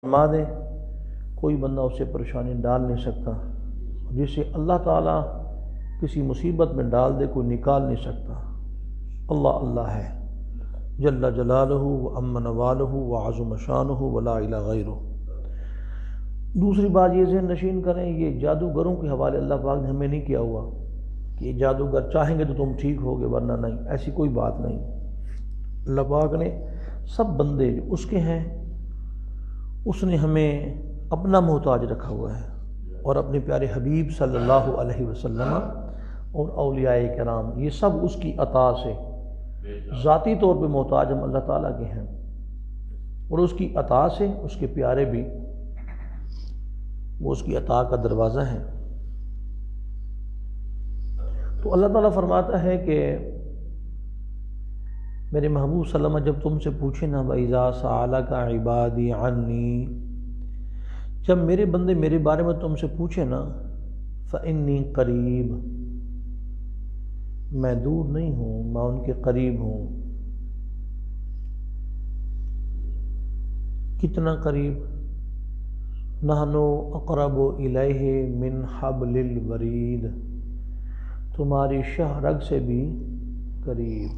فرما دیں، کوئی بندہ اسے پریشانی ڈال نہیں سکتا، جسے اللہ تعالیٰ کسی مصیبت میں ڈال دے کوئی نکال نہیں سکتا۔ اللہ اللہ ہے، جل جلالہ و عم نوالہ و عظم شانہ ولا الہ غیرہ۔ دوسری بات یہ ذہن نشین کریں، یہ جادوگروں کے حوالے اللہ پاک نے ہمیں نہیں کیا ہوا کہ یہ جادوگر چاہیں گے تو تم ٹھیک ہوگے ورنہ نہیں، ایسی کوئی بات نہیں۔ اللہ پاک نے سب بندے جو اس کے ہیں، اس نے ہمیں اپنا محتاج رکھا ہوا ہے، اور اپنے پیارے حبیب صلی اللہ علیہ وسلم اور اولیاء کرام یہ سب اس کی عطا سے ذاتی طور پہ محتاج ہم اللہ تعالیٰ کے ہیں، اور اس کی عطا سے اس کے پیارے بھی وہ اس کی عطا کا دروازہ ہے۔ تو اللہ تعالیٰ فرماتا ہے کہ میرے محبوب صلی اللہ علیہ وسلم جب تم سے پوچھیں نا وَإِذَا سَأَلَكَ عِبَادِي عَنِّي، جب میرے بندے میرے بارے میں تم سے پوچھیں نا فَإِنِّي قریب، میں دور نہیں ہوں، میں ان کے قریب ہوں۔ کتنا قریب؟ نحنو اقرب الیہ من حبل الورید، تمہاری شاہ رگ سے بھی قریب۔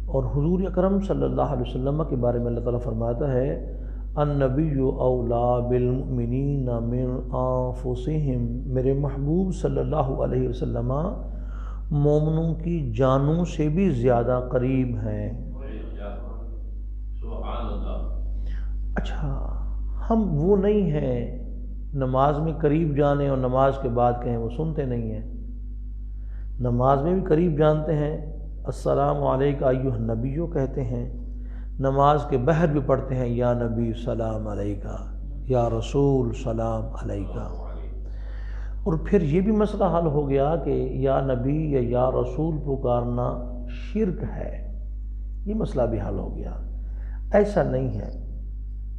اور حضور اکرم صلی اللہ علیہ وسلم کے بارے میں اللہ تعالیٰ فرماتا ہے النبی اولا بالمؤمنین من انفسہم، میرے محبوب صلی اللہ علیہ وسلم مومنوں کی جانوں سے بھی زیادہ قریب ہیں۔ اچھا، ہم وہ نہیں ہیں نماز میں قریب جانے اور نماز کے بعد کہیں وہ سنتے نہیں ہیں، نماز میں بھی قریب جانتے ہیں، السلام علیکہ ایھا النبیو کہتے ہیں، نماز کے بہر بھی پڑھتے ہیں یا نبی سلام علیکہ، یا رسول سلام علیکہ۔ اور پھر یہ بھی مسئلہ حل ہو گیا کہ یا نبی یا رسول پکارنا شرک ہے، یہ مسئلہ بھی حل ہو گیا۔ ایسا نہیں ہے،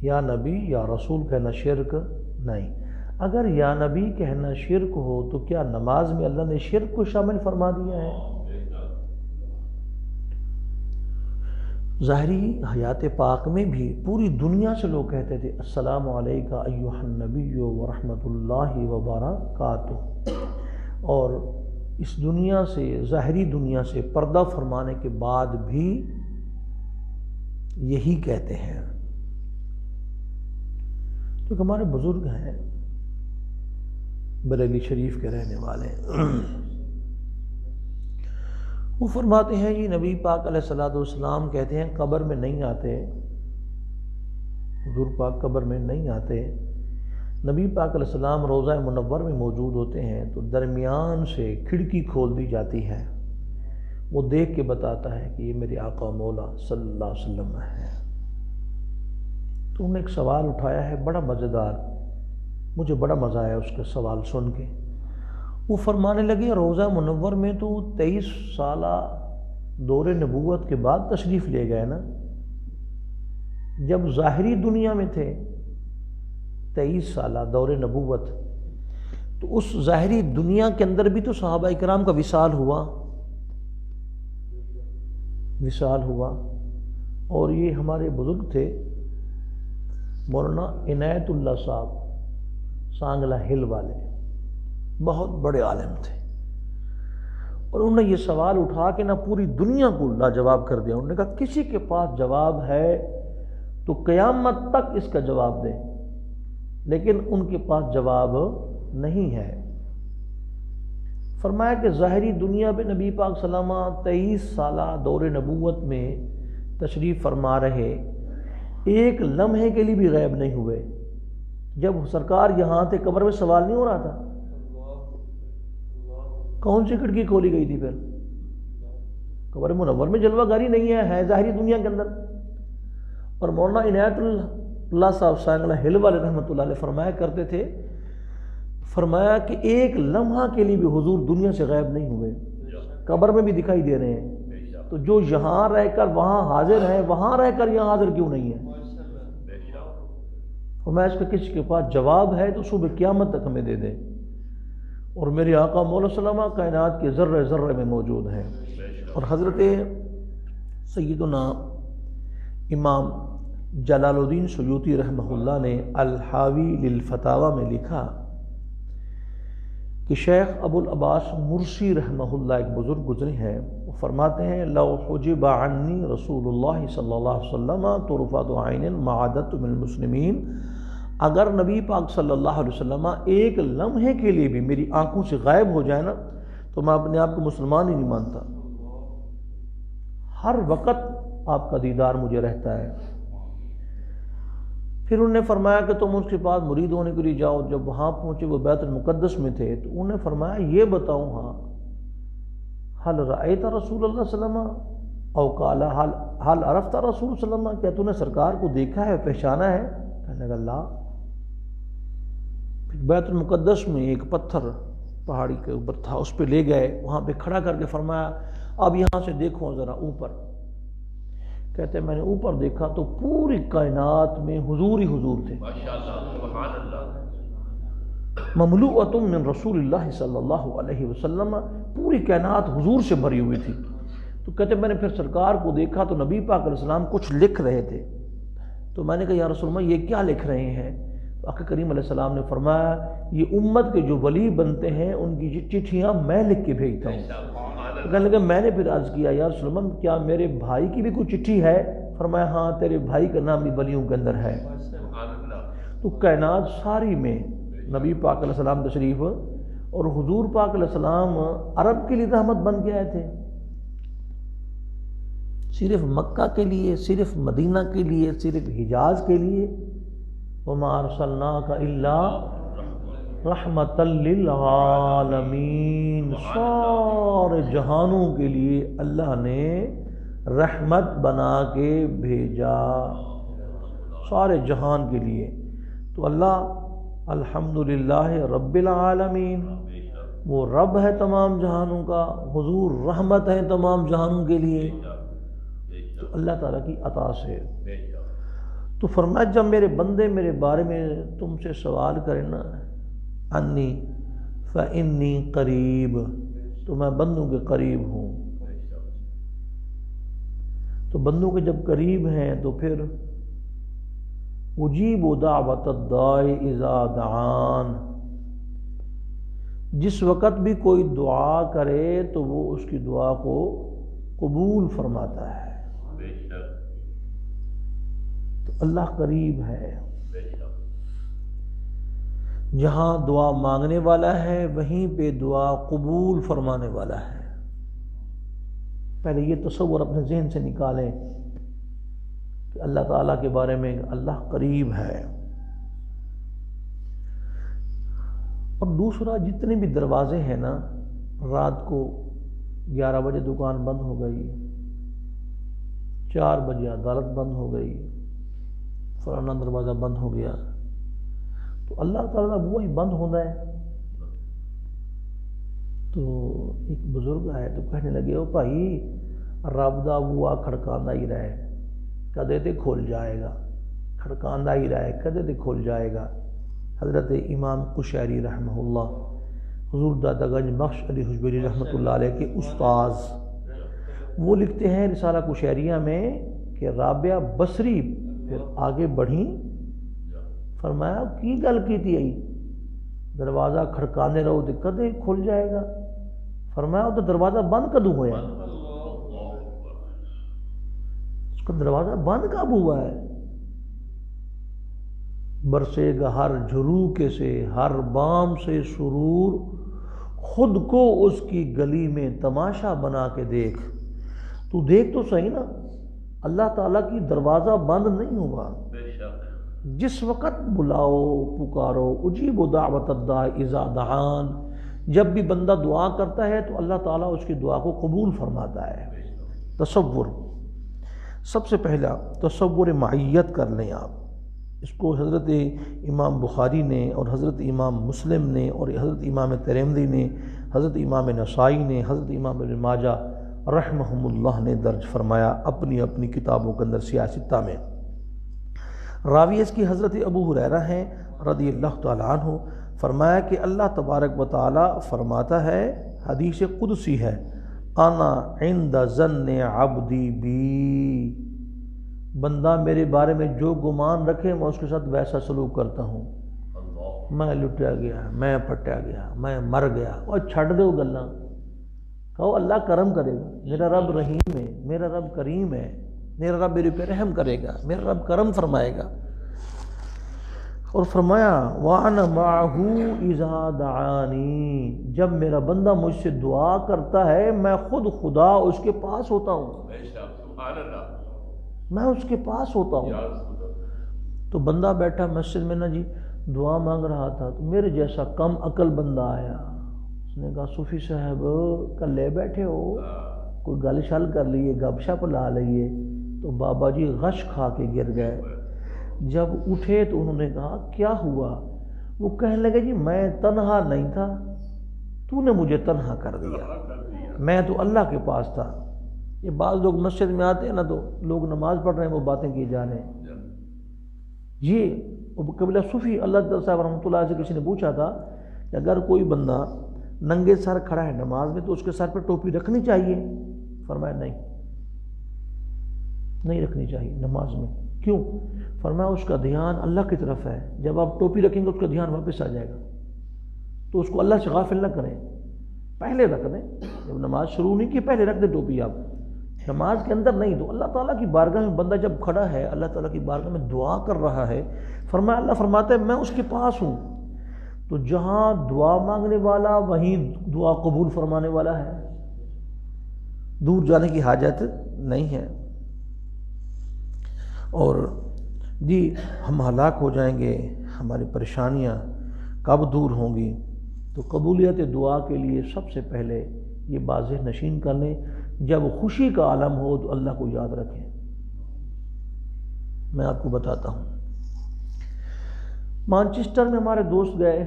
یا نبی یا رسول کہنا شرک نہیں۔ اگر یا نبی کہنا شرک ہو تو کیا نماز میں اللہ نے شرک کو شامل فرما دیا ہے؟ ظاہری حیات پاک میں بھی پوری دنیا سے لوگ کہتے تھے السلام علیکہ ایھا النبی ورحمۃ اللہ وبرکاتہ، اور اس دنیا سے، ظاہری دنیا سے پردہ فرمانے کے بعد بھی یہی کہتے ہیں، کیونکہ ہمارے بزرگ ہیں بریلی شریف کے رہنے والے، وہ فرماتے ہیں یہ نبی پاک علیہ الصلوۃ والسلام کہتے ہیں قبر میں نہیں آتے، حضور پاک قبر میں نہیں آتے، نبی پاک علیہ السلام روضہ منور میں موجود ہوتے ہیں تو درمیان سے کھڑکی کھول دی جاتی ہے، وہ دیکھ کے بتاتا ہے کہ یہ میرے آقا مولا صلی اللہ علیہ وسلم ہے۔ تو انہوں نے ایک سوال اٹھایا ہے بڑا مزیدار، مجھے بڑا مزہ آیا اس کا سوال سن کے۔ وہ فرمانے لگے روضہ منور میں تو 23 سالہ دور نبوت کے بعد تشریف لے گئے نا، جب ظاہری دنیا میں تھے 23 سالہ دور نبوت، تو اس ظاہری دنیا کے اندر بھی تو صحابہ کرام کا وصال ہوا، اور یہ ہمارے بزرگ تھے مولانا عنایت اللہ صاحب سانگلہ ہل والے، بہت بڑے عالم تھے، اور انہوں نے یہ سوال اٹھا کے نہ پوری دنیا کو لاجواب کر دیا۔ انہوں نے کہا کسی کے پاس جواب ہے تو قیامت تک اس کا جواب دیں، لیکن ان کے پاس جواب نہیں ہے۔ فرمایا کہ ظاہری دنیا پہ نبی پاک صلی اللہ علیہ وسلم 23 سالہ دور نبوت میں تشریف فرما رہے، ایک لمحے کے لیے بھی غائب نہیں ہوئے۔ جب سرکار یہاں تھے قبر میں سوال نہیں ہو رہا تھا، کون سی کھڑکی کھولی گئی تھی؟ پھر قبر منور میں جلوہ گاری نہیں ہے ظاہری دنیا کے اندر۔ اور مولانا عنایت اللہ صاحب سانگلہ ہل والے رحمۃ اللہ علیہ فرمایا کرتے تھے، فرمایا کہ ایک لمحہ کے لیے بھی حضور دنیا سے غائب نہیں ہوئے، قبر میں بھی دکھائی دے رہے ہیں، تو جو یہاں رہ کر وہاں حاضر ہیں وہاں رہ کر یہاں حاضر کیوں نہیں ہے؟ فرمایا اس کا کسی کے پاس جواب ہے تو صبح قیامت تک ہمیں دے دیں، اور میرے آقا مولا صلی اللہ علیہ وسلم کائنات کے ذرے ذرے میں موجود ہیں۔ اور حضرت سیدنا امام جلال الدین سیوطی رحمہ اللہ نے الحاوی للفتاوی میں لکھا کہ شیخ ابو العباس مرسی رحمہ اللہ ایک بزرگ گزرے ہیں، وہ فرماتے ہیں لو حجب عنی رسول اللہ صلی اللہ علیہ وسلم طرفات عین ما عددت من المسلمین، اگر نبی پاک صلی اللہ علیہ وسلم ایک لمحے کے لیے بھی میری آنکھوں سے غائب ہو جائے نا تو میں اپنے آپ کو مسلمان ہی نہیں مانتا، ہر وقت آپ کا دیدار مجھے رہتا ہے۔ پھر انہوں نے فرمایا کہ تم اس کے پاس مرید ہونے کے لیے جاؤ، جب وہاں پہنچے وہ بیت المقدس میں تھے تو انہوں نے فرمایا یہ بتاؤں ہاں حل رأیت رسول اللہ صلی اللہ علیہ وسلم او قال حل عرفت رسول صلی اللہ علیہ وسلم، کیا تو نے سرکار کو دیکھا ہے، پہچانا ہے؟ کہنے لگا لا۔ پھر بیت المقدس میں ایک پتھر پہاڑی کے اوپر تھا، اس پہ لے گئے، وہاں پہ کھڑا کر کے فرمایا اب یہاں سے دیکھو ذرا اوپر۔ کہتے ہیں میں نے اوپر دیکھا تو پوری کائنات میں حضور ہی حضور تھے، مملوءۃ من رسول اللہ صلی اللہ علیہ وسلم، پوری کائنات حضور سے بھری ہوئی تھی۔ تو کہتے ہیں میں نے پھر سرکار کو دیکھا تو نبی پاک علیہ السلام کچھ لکھ رہے تھے، تو میں نے کہا یا رسول اللہ یہ کیا لکھ رہے ہیں؟ تو آقا کریم علیہ السلام نے فرمایا یہ امت کے جو ولی بنتے ہیں ان کی چٹھیاں میں لکھ کے بھیجتا ہوں۔ تو کہنے لگا میں نے پھر عرض کیا یا رسول اللہ کیا میرے بھائی کی بھی کوئی چٹھی ہے؟ فرمایا ہاں تیرے بھائی کا نام بھی ولیوں کے اندر ہے۔ تو کائنات ساری میں نبی پاک علیہ السلام تشریف اور حضور پاک علیہ السلام عرب کے لیے رحمت بن کے آئے تھے، صرف مکہ کے لیے، صرف مدینہ کے لیے، صرف حجاز کے لیے۔ وَمَا أَرْسَلْنَاكَ إِلَّا رحمۃ للعالمین، سارے جہانوں کے لیے اللہ نے رحمت بنا کے بھیجا، سارے جہان کے لیے۔ تو اللہ الحمدللہ رب العالمین، وہ رب ہے تمام جہانوں کا، حضور رحمت ہے تمام جہانوں کے لیے، تو اللہ تعالیٰ کی عطا سے۔ تو فرمایا جب میرے بندے میرے بارے میں تم سے سوال کریں نا انی فانی قریب، تو میں بندوں کے قریب ہوں۔ تو بندوں کے جب قریب ہیں تو پھر اجیب دعوت الداعی اذا دعان، جس وقت بھی کوئی دعا کرے تو وہ اس کی دعا کو قبول فرماتا ہے۔ تو اللہ قریب ہے، جہاں دعا مانگنے والا ہے وہیں پہ دعا قبول فرمانے والا ہے۔ پہلے یہ تصور اپنے ذہن سے نکالیں کہ اللہ تعالیٰ کے بارے میں اللہ قریب ہے۔ اور دوسرا جتنے بھی دروازے ہیں نا، رات کو 11 بجے دکان بند ہو گئی، 4 بجے عدالت بند ہو گئی، فلانا دروازہ بند ہو گیا، تو اللہ تعالیٰ وہی بند ہونا ہے۔ تو ایک بزرگ آئے تو کہنے لگے او بھائی رب دا بوا کھڑکاندہ ہی رہے، کدے تے کھل جائے گا، کھڑکاندہ ہی رہے کدے تے کھل جائے گا۔ حضرت امام قشیری رحمہ اللہ، حضور دادا گنج بخش علی حجویری رحمۃ اللہ علیہ کے استاذ، وہ لکھتے ہیں رسالہ قشیریہ میں کہ رابعہ بصری پھر آگے بڑھیں، فرمایا کی گل کی تھی دروازہ کھڑکانے رہو تو کدے کھل جائے گا؟ فرمایا تو دروازہ بند کدوں ہوا ہے؟ اس کا دروازہ بند کب ہوا ہے؟ برسے گا ہر جھروکے سے، ہر بام سے سرور، خود کو اس کی گلی میں تماشا بنا کے دیکھ۔ تو دیکھ تو صحیح نا، اللہ تعالیٰ کی دروازہ بند نہیں ہوا، جس وقت بلاؤ پکارو، اجیب دعوت الداعی اذا دعان، جب بھی بندہ دعا کرتا ہے تو اللہ تعالیٰ اس کی دعا کو قبول فرماتا ہے۔ تصور، سب سے پہلا تصور معیت کر لیں آپ اس کو، حضرت امام بخاری نے اور حضرت امام مسلم نے اور حضرت امام ترمذی نے، حضرت امام نسائی نے، حضرت امام ابن ماجہ رحمہم اللہ نے درج فرمایا اپنی اپنی کتابوں کے اندر سیاستہ میں۔ راوی اس کی حضرت ابو ہریرہ ہیں رضی اللہ تعالیٰ عنہ، فرمایا کہ اللہ تبارک و تعالیٰ فرماتا ہے، حدیث قدسی ہے، انا عند ظن عبدی بی، بندہ میرے بارے میں جو گمان رکھے میں اس کے ساتھ ویسا سلوک کرتا ہوں. میں لٹیا گیا، میں پھٹیا گیا، میں مر گیا، اور چھڑ دو گلاں، کہو اللہ کرم کرے گا، میرا رب رحیم ہے، میرا رب کریم ہے، میرا رب میرے پہ رحم کرے گا، میرا رب کرم فرمائے گا. اور فرمایا وَأَنَا مَعَهُ إِذَا دَعَانِي، جب میرا بندہ مجھ سے دعا کرتا ہے میں خود خدا اس کے پاس ہوتا ہوں، میں اس کے پاس ہوتا ہوں. تو بندہ بیٹھا مسجد میں نا جی دعا مانگ رہا تھا، تو میرے جیسا کم عقل بندہ آیا، اس نے کہا صوفی صاحب کلے بیٹھے ہو، کوئی گل شل کر لیے، گپ شپ لا لئیے. تو بابا جی غش کھا کے گر گئے. جب اٹھے تو انہوں نے کہا کیا ہوا؟ وہ کہنے لگے جی میں تنہا نہیں تھا، تو نے مجھے تنہا کر دیا، میں تو اللہ کے پاس تھا. یہ بعض لوگ مسجد میں آتے ہیں نا تو لوگ نماز پڑھ رہے ہیں وہ باتیں کی جا رہے ہیں. یہ قبیلہ صوفی اللہ تعالیٰ صاحب رحمۃ اللہ سے کسی نے پوچھا تھا کہ اگر کوئی بندہ ننگے سر کھڑا ہے نماز میں تو اس کے سر پہ ٹوپی رکھنی چاہیے؟ فرمایا نہیں رکھنی چاہیے نماز میں. کیوں؟ فرمایا اس کا دھیان اللہ کی طرف ہے، جب آپ ٹوپی رکھیں گے اس کا دھیان واپس آ جائے گا، تو اس کو اللہ سے غافل نہ کریں، پہلے رکھ دیں. جب نماز شروع نہیں کی پہلے رکھ دیں ٹوپی، آپ نماز کے اندر نہیں. تو اللہ تعالیٰ کی بارگاہ میں بندہ جب کھڑا ہے، اللہ تعالیٰ کی بارگاہ میں دعا کر رہا ہے، فرمایا اللہ فرماتا ہے میں اس کے پاس ہوں. تو جہاں دعا مانگنے والا وہیں دعا قبول فرمانے والا ہے، دور جانے کی حاجت نہیں ہے. اور جی ہم ہلاک ہو جائیں گے، ہماری پریشانیاں کب دور ہوں گی؟ تو قبولیت دعا کے لیے سب سے پہلے یہ واضح نشین کر لیں، جب خوشی کا عالم ہو تو اللہ کو یاد رکھیں. میں آپ کو بتاتا ہوں، مانچسٹر میں ہمارے دوست گئے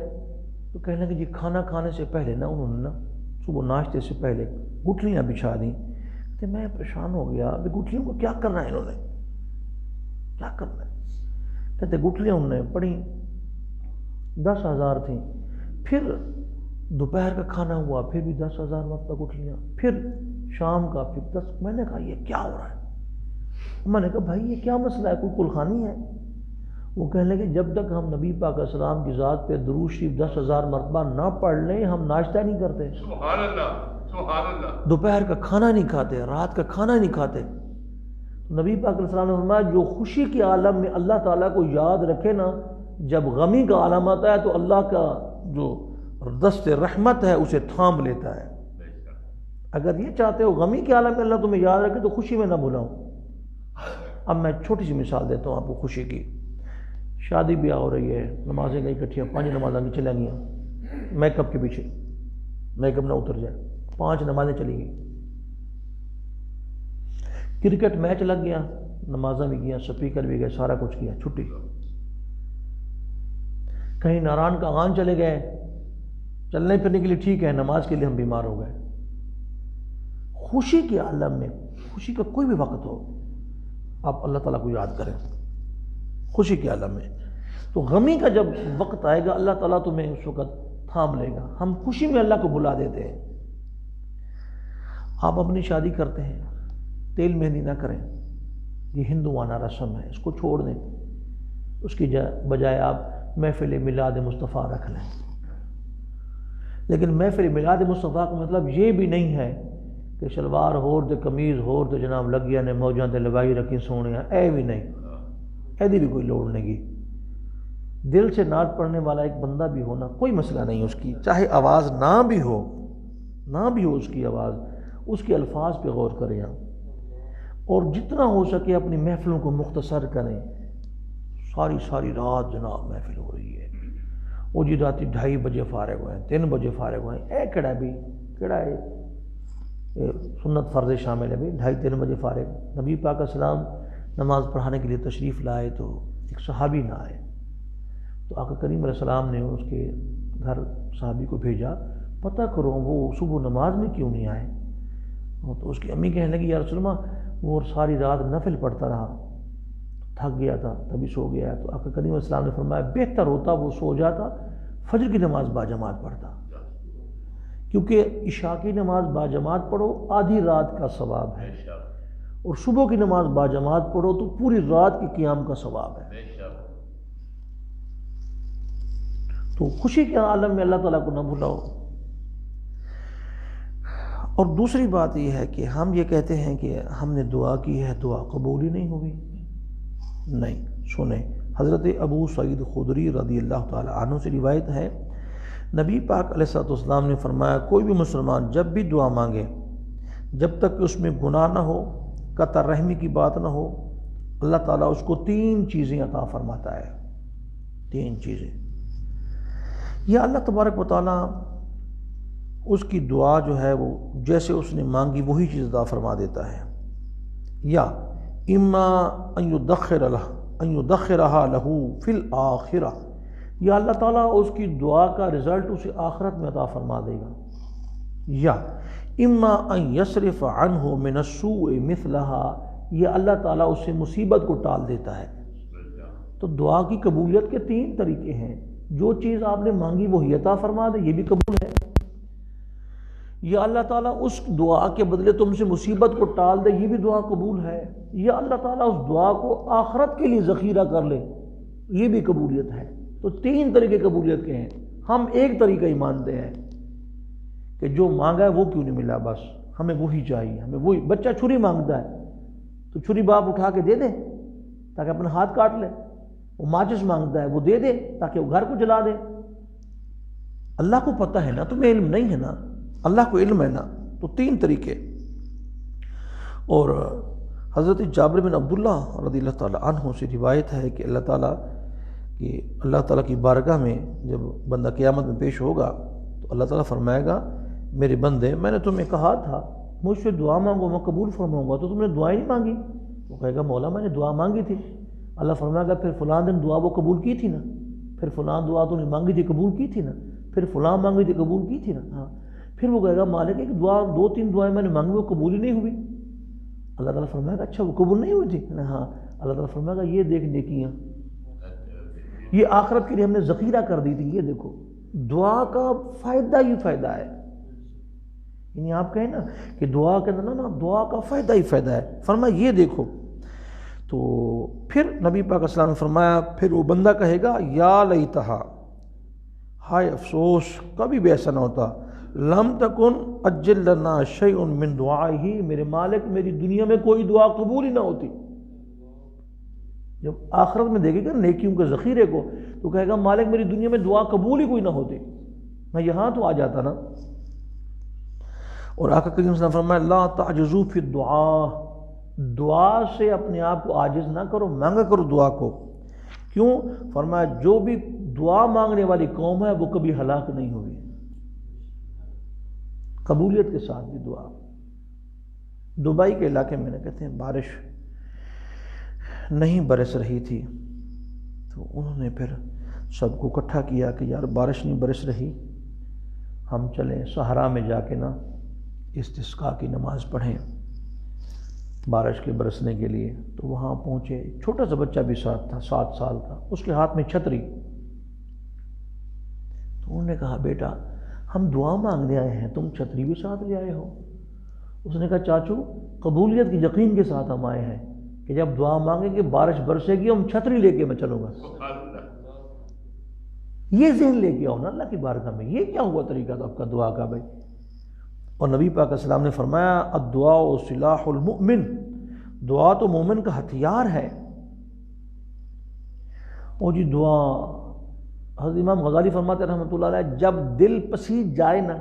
تو کہنے لگے جی کھانا کھانے سے پہلے نا انہوں نے نا صبح ناشتے سے پہلے گٹھلیاں بچھا دیں. تو میں پریشان ہو گیا، ابھی گٹھلیوں کو کیا کرنا ہے، انہوں نے کیا کرنا ہے؟ کہتے گٹھلیاں انہوں نے پڑھی 10,000 تھیں. پھر دوپہر کا کھانا ہوا پھر بھی 10,000 مرتبہ گٹھلیاں، پھر شام کا پھر 10. میں نے کہا یہ کیا ہو رہا ہے؟ میں نے کہا بھائی یہ کیا مسئلہ ہے، کوئی کلخانی ہے؟ وہ کہنے لگے جب تک ہم نبی پاک علیہ السلام کی ذات پہ درود شریف 10,000 مرتبہ نہ پڑھ لیں ہم ناشتہ نہیں کرتے، سبحان اللہ سبحان اللہ، دوپہر کا کھانا نہیں کھاتے، رات کا کھانا نہیں کھاتے. نبی پاک علیہ السلام نے فرمایا جو خوشی کے عالم میں اللہ تعالیٰ کو یاد رکھے نا، جب غمی کا عالم آتا ہے تو اللہ کا جو دست رحمت ہے اسے تھام لیتا ہے. اگر یہ چاہتے ہو غمی کے عالم میں اللہ تمہیں یاد رکھے تو خوشی میں نہ بھلاؤ. اب میں چھوٹی سی مثال دیتا ہوں آپ کو خوشی کی. شادی بیاہ ہو رہی ہے، نمازیں گئی کٹھیاں، 5 نمازیں بھی چلیں گیا، میک اپ کے پیچھے، میک اپ نہ اتر جائے، 5 نمازیں چلی گئی. کرکٹ میچ لگ گیا، نمازیں بھی گیا، سپیکر بھی گئے، سارا کچھ کیا، چھٹی. کہیں ناران کا آغان چلے گئے، چلنے پھرنے کے لیے ٹھیک ہے، نماز کے لیے ہم بیمار ہو گئے. خوشی کے عالم میں، خوشی کا کوئی بھی وقت ہو آپ اللہ تعالیٰ کو یاد کریں خوشی کے عالم میں. تو غمی کا جب وقت آئے گا اللہ تعالیٰ تمہیں اس وقت تھام لے گا. ہم خوشی میں اللہ کو بلا دیتے ہیں. آپ اپنی شادی کرتے ہیں، تیل مہندی نہ کریں، یہ ہندوانہ رسم ہے، اس کو چھوڑ دیں. اس کی بجائے آپ محفل میلاد مصطفیٰ رکھ لیں. لیکن محفل میلاد مصطفیٰ کا مطلب یہ بھی نہیں ہے کہ شلوار ہور تے قمیض ہور تے جناب لگیا نے موجاں تے لگائی رکھی سونے، اے بھی نہیں، ایدی بھی کوئی لوڑ نہیں گی. دل سے نعت پڑھنے والا ایک بندہ بھی ہونا کوئی مسئلہ نہیں اس کی، چاہے آواز نہ بھی ہو اس کی آواز، اس کے الفاظ پہ غور کریں آپ. اور جتنا ہو سکے اپنی محفلوں کو مختصر کریں. ساری رات جناب محفل ہو رہی ہے، وہ جی راتی 2:30 بجے فارغ ہوئے ہیں، 3 بجے فارغ ہوئے ہیں، کیڑا ہے سنت فرض شامل ہے بھی 2:30-3 بجے فارغ. نبی پاک علیہ السلام نماز پڑھانے کے لیے تشریف لائے تو ایک صحابی نہ آئے، تو آقا کریم علیہ السلام نے اس کے گھر صحابی کو بھیجا، پتہ کرو وہ صبح نماز میں کیوں نہیں آئے. تو اس کی امی کہنے لگی یا رسول اللہ وہ ساری رات نفل پڑھتا رہا، تھک گیا تھا تبھی سو گیا. تو آقا کریم علیہ السلام نے فرمایا بہتر ہوتا وہ سو جاتا، فجر کی نماز باجماعت پڑھتا، کیونکہ عشاء کی نماز باجماعت پڑھو آدھی رات کا ثواب ہے، اور صبح کی نماز باجماعت پڑھو تو پوری رات کی قیام کا ثواب ہے۔ تو خوشی کے عالم میں اللہ تعالیٰ کو نہ بھلاؤ۔ اور دوسری بات یہ ہے کہ ہم یہ کہتے ہیں کہ ہم نے دعا کی ہے، دعا قبول ہی نہیں ہوئی۔ نہیں، سنیں، حضرت ابو سعید خدری رضی اللہ تعالیٰ عنہ سے روایت ہے، نبی پاک علیہ الصلوۃ والسلام نے فرمایا، کوئی بھی مسلمان جب بھی دعا مانگے، جب تک کہ اس میں گناہ نہ ہو، قطع رحمی کی بات نہ ہو، اللہ تعالیٰ اس کو 3 چیزیں عطا فرماتا ہے۔ 3 چیزیں، یا اللہ تبارک و تعالیٰ اس کی دعا جو ہے وہ جیسے اس نے مانگی وہی چیز عطا فرما دیتا ہے، یا اما ان یدخرها له فی الآخرہ، یا اللہ تعالیٰ اس کی دعا کا رزلٹ اسے آخرت میں عطا فرما دے گا، یا اما ان یصرف عنہ من السوء مثلها، یہ اللہ تعالیٰ اس سے مصیبت کو ٹال دیتا ہے۔ تو دعا کی قبولیت کے 3 طریقے ہیں، جو چیز آپ نے مانگی وہی عطا فرما دے، یہ بھی قبول ہے، یا اللہ تعالیٰ اس دعا کے بدلے تم سے مصیبت کو ٹال دے، یہ بھی دعا قبول ہے، یا اللہ تعالیٰ اس دعا کو آخرت کے لیے ذخیرہ کر لے، یہ بھی قبولیت ہے۔ تو 3 طریقے قبولیت کے ہیں، ہم ایک طریقہ ہی مانتے ہیں کہ جو مانگا ہے وہ کیوں نہیں ملا، بس ہمیں وہی چاہیے، ہمیں وہی۔ بچہ چھری مانگتا ہے تو چھری باپ اٹھا کے دے دے تاکہ اپنا ہاتھ کاٹ لے، وہ ماچس مانگتا ہے وہ دے دے تاکہ وہ گھر کو جلا دے۔ اللہ کو پتہ ہے نا، تمہیں علم نہیں ہے نا، اللہ کو علم ہے نا۔ تو 3 طریقے۔ اور حضرت جابر بن عبداللہ رضی اللہ تعالیٰ عنہ سے روایت ہے کہ اللہ تعالیٰ کی بارگاہ میں جب بندہ قیامت میں پیش ہوگا تو اللہ تعالیٰ فرمائے گا، میرے بندے، میں نے تمہیں کہا تھا مجھ سے دعا مانگو میں قبول فرماؤں گا، تو تم نے دعائیں نہیں مانگی۔ وہ کہے گا، مولا میں نے دعا مانگی تھی۔ اللہ فرمائے گا، پھر فلاں دن دعا وہ قبول کی تھی نا، پھر فلاں دعا تو نے مانگی تھی قبول کی تھی نا، پھر فلاں مانگی تھی قبول کی تھی نا۔ ہاں، پھر وہ کہے گا، مالک ایک دعا 2-3 دعائیں میں نے مانگی وہ قبول ہی نہیں ہوئی۔ اللہ تعالیٰ فرمائے گا، اچھا وہ قبول نہیں ہوئی تھی؟ ہاں۔ اللہ تعالیٰ فرمائے گا، یہ دیکھ نیکیاں، یہ آخرت کے لیے ہم نے ذخیرہ کر دی تھی، یہ دیکھو۔ دعا کا فائدہ ہی فائدہ ہے، یعنی آپ کہیں نا کہ دعا کے اندر نا دعا کا فائدہ ہی فائدہ ہے، فرمایا یہ دیکھو۔ تو پھر نبی پاک اسلام نے فرمایا، پھر وہ بندہ کہے گا، یا لیتہا، ہائے افسوس، کبھی بھی ایسا نہ ہوتا، لم تکن اجل لنا شیء من دعائہ، میرے مالک میری دنیا میں کوئی دعا قبول ہی نہ ہوتی۔ جب آخرت میں دیکھے گا نیکیوں کے ذخیرے کو تو کہے گا، مالک میری دنیا میں دعا قبول ہی کوئی نہ ہوتی، میں یہاں تو آ جاتا نا۔ اور آقا کریم صلی اللہ علیہ وسلم فرمایا، لا تعجزوا فی الدعاء، دعا سے اپنے آپ کو عاجز نہ کرو، مانگا کرو دعا کو۔ کیوں؟ فرمایا، جو بھی دعا مانگنے والی قوم ہے وہ کبھی ہلاک نہیں ہوئی، قبولیت کے ساتھ بھی دعا۔ دبئی کے علاقے میں کہتے ہیں بارش نہیں برس رہی تھی، تو انہوں نے پھر سب کو اکٹھا کیا کہ یار بارش نہیں برس رہی، ہم چلیں صحرا میں جا کے نا استسقاء کی نماز پڑھیں بارش کے برسنے کے لیے۔ تو وہاں پہنچے، چھوٹا سا بچہ بھی ساتھ تھا 7 سال کا، اس کے ہاتھ میں چھتری۔ تو انہوں نے کہا، بیٹا ہم دعا مانگنے آئے ہیں، تم چھتری بھی ساتھ لے آئے ہو؟ اس نے کہا، چاچو قبولیت کی یقین کے ساتھ ہم آئے ہیں کہ جب دعا مانگیں گے بارش برسے گی، ہم چھتری لے کے میں چلوں گا۔ یہ ذہن لے کے آؤ نا اللہ کی بارگاہ میں۔ یہ کیا ہوا طریقہ تھا آپ کا دعا کا بھائی؟ اور نبی پاک علیہ السلام نے فرمایا، الدعاء سلاح المؤمن، دعا تو مومن کا ہتھیار ہے۔ اور جی دعا، حضرت امام غزالی فرماتے ہیں رحمۃ اللہ علیہ، جب دل پسیج جائے نا،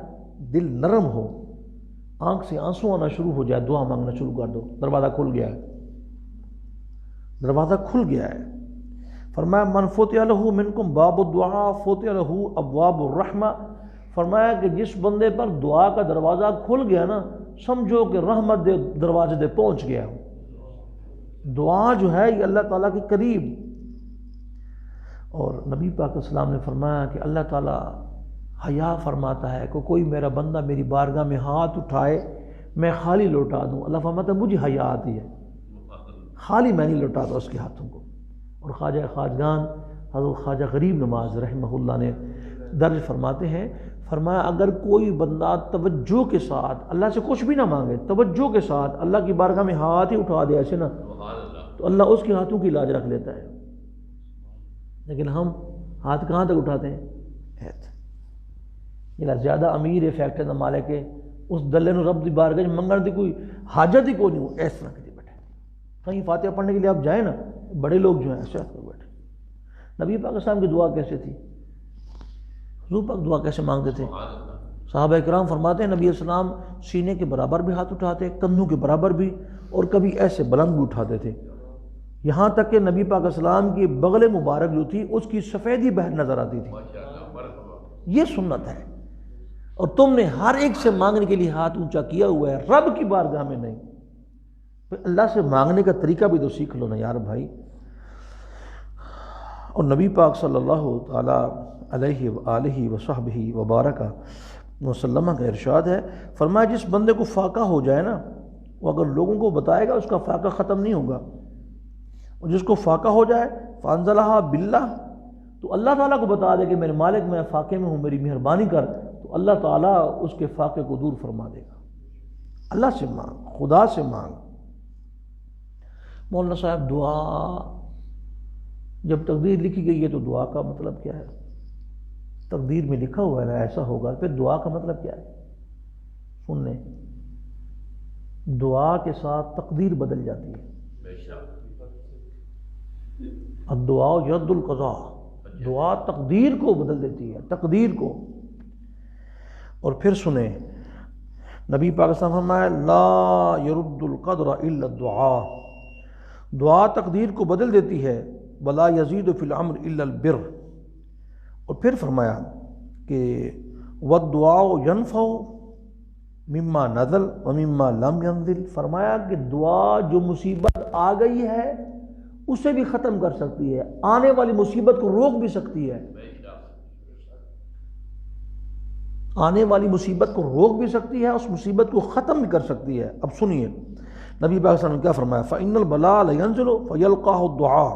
دل نرم ہو، آنکھ سے آنسو آنا شروع ہو جائے، دعا مانگنا شروع کر دو، دروازہ کھل گیا ہے، دروازہ کھل گیا ہے۔ فرمایا، من فتح لہ منکم باب الدعاء فتح لہ ابواب الرحمہ، فرمایا کہ جس بندے پر دعا کا دروازہ کھل گیا نا، سمجھو کہ رحمت دے دروازے دے پہنچ گیا۔ دعا جو ہے یہ اللہ تعالیٰ کے قریب۔ اور نبی پاک علیہ السلام نے فرمایا کہ اللہ تعالیٰ حیا فرماتا ہے کہ کوئی میرا بندہ میری بارگاہ میں ہاتھ اٹھائے میں خالی لوٹا دوں، اللہ فرماتا ہے مجھے حیا آتی ہے، خالی میں نہیں لوٹاتا اس کے ہاتھوں کو۔ اور خواجہ خواجگان حضرت خواجہ غریب نواز رحمہ اللہ نے درج فرماتے ہیں، فرمایا اگر کوئی بندہ توجہ کے ساتھ اللہ سے کچھ بھی نہ مانگے، توجہ کے ساتھ اللہ کی بارگاہ میں ہاتھ ہی اٹھا دے ایسے نا، تو اللہ اس کے ہاتھوں کی لاج رکھ لیتا ہے۔ لیکن ہم ہاتھ کہاں تک اٹھاتے ہیں؟ یہ زیادہ امیر ہے فیکٹر نہ مالک ہے، اس دلے نو رب دی بارگاہ منگن دی کوئی حاجت ہی کوئی نہیں ہو، اس طرح کے بیٹھے۔ کہیں فاتحہ پڑھنے کے لیے آپ جائیں نا، بڑے لوگ جو ہیں ایسے بیٹھے۔ نبی پاک اسلام کی دعا کیسے تھی؟ حضور پاک دعا کیسے مانگتے تھے؟ صحابہ کرام فرماتے ہیں نبی اسلام سینے کے برابر بھی ہاتھ اٹھاتے، کندھوں کے برابر بھی، اور کبھی ایسے بلند بھی اٹھاتے تھے، یہاں تک کہ نبی پاک اسلام کی بغل مبارک جو تھی اس کی سفیدی بہر نظر آتی تھی۔ یہ سنت ہے، اور تم نے ہر ایک سے مانگنے کے لیے ہاتھ اونچا کیا ہوا ہے، رب کی بارگاہ میں نہیں۔ اللہ سے مانگنے کا طریقہ بھی تو سیکھ لو نا یار بھائی۔ اور نبی پاک صلی اللہ تعالی علیہ وآلہ وصحبہ وبارک وسلم کا ارشاد ہے، فرمایا جس بندے کو فاقہ ہو جائے نا، وہ اگر لوگوں کو بتائے گا اس کا فاقہ ختم نہیں ہوگا، اور جس کو فاقہ ہو جائے فانزلہا باللہ، تو اللہ تعالیٰ کو بتا دے کہ میرے مالک میں فاقے میں ہوں، میری مہربانی کر، تو اللہ تعالیٰ اس کے فاقے کو دور فرما دے گا۔ اللہ سے مانگ، خدا سے مانگ۔ مولانا صاحب دعا جب تقدیر لکھی گئی ہے تو دعا کا مطلب کیا ہے؟ تقدیر میں لکھا ہوا ہے نا ایسا ہوگا، پھر دعا کا مطلب کیا ہے؟ سن لیں، دعا کے ساتھ تقدیر بدل جاتی ہے۔ الدعاء ید القضاء، دعا تقدیر کو بدل دیتی ہے، تقدیر کو۔ اور پھر سنیں نبی پاک صلی اللہ علیہ وسلم فرمایا لا يرد القدر الا الدعاء، دعا تقدیر کو بدل دیتی ہے، ولا یزید فی الامر الا البر۔ اور پھر فرمایا کہ والدعاء ينفع مما نزل ومما لم ينزل، فرمایا کہ دعا جو مصیبت آ گئی ہے اسے بھی ختم کر سکتی ہے، آنے والی مصیبت کو روک بھی سکتی ہے، آنے والی مصیبت کو روک بھی سکتی ہے، اس مصیبت کو ختم بھی کر سکتی ہے۔ اب سنیے نبی پاک صلی اللہ علیہ وسلم نے کیا فرمایا، فإن البلاء لينزل فيلقاه الدعاء